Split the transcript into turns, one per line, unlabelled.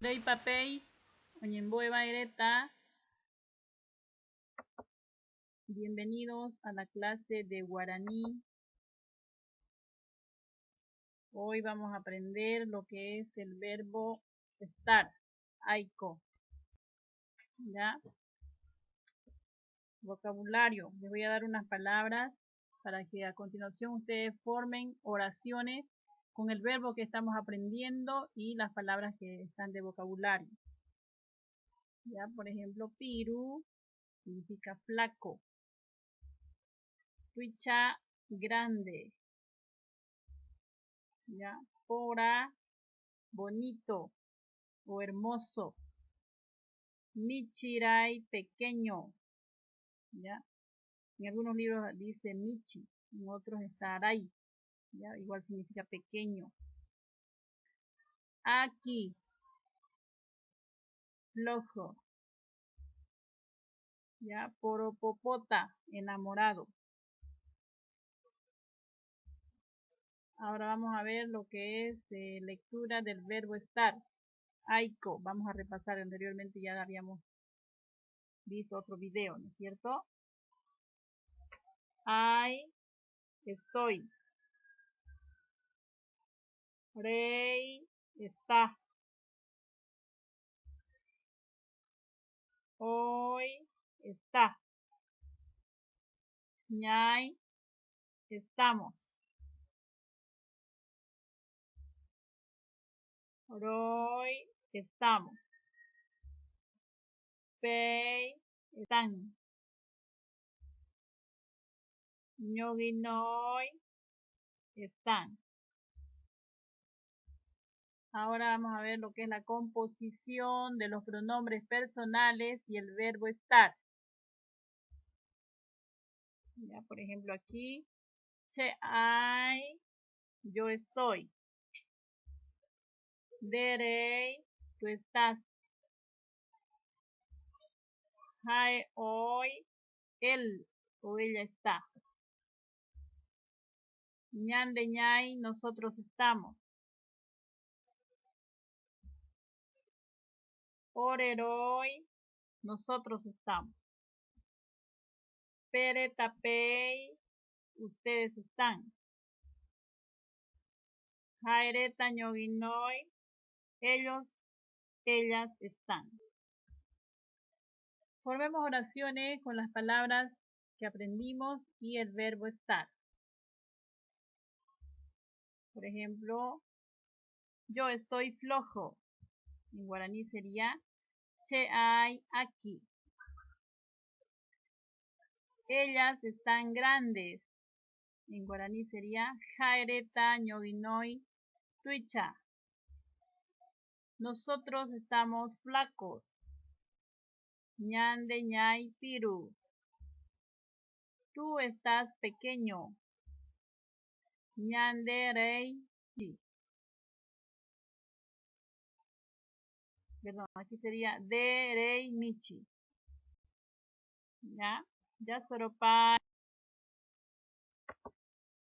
Rey papel, oñemboe baireta. Bienvenidos a la clase de guaraní. Hoy vamos a aprender lo que es el verbo estar, aiko. ¿Ya? Vocabulario. Les voy a dar unas palabras para que a continuación ustedes formen oraciones con el verbo que estamos aprendiendo y las palabras que están de vocabulario. ¿Ya? Por ejemplo, piru significa flaco. Tuicha, grande. ¿Ya? Pora, bonito o hermoso. Michirai, pequeño. ¿Ya? En algunos libros dice michi, en otros está arai. ¿Ya? Igual significa pequeño. Aquí, flojo. ¿Ya? Poropopota, enamorado. Ahora vamos a ver lo que es lectura del verbo estar. Aiko, vamos a repasar anteriormente, ya habíamos visto otro video, ¿no es cierto? Ay, estoy. Rey, está. Hoy, está. Ñay, estamos. Roy, estamos. Pei, están. Ñoguinoy, están. Ahora vamos a ver lo que es la composición de los pronombres personales y el verbo estar. Ya, por ejemplo, aquí, che ay, yo estoy. Derei, tú estás. Hai, hoy, él o ella está. Ñande ñay, nosotros estamos. Oreroi, nosotros estamos. Pere tapei, ustedes están. Jaireta ñoguinoy, ellos, ellas están. Formemos oraciones con las palabras que aprendimos y el verbo estar. Por ejemplo, yo estoy flojo. En guaraní sería che ay aquí. Ellas están grandes. En guaraní sería jaireta ñoguinoy tuicha. Nosotros estamos flacos. Ñande ñay piru. Tú estás pequeño. Ñande rey. Perdón, aquí sería de rey michi. ¿Ya? Ya soropa.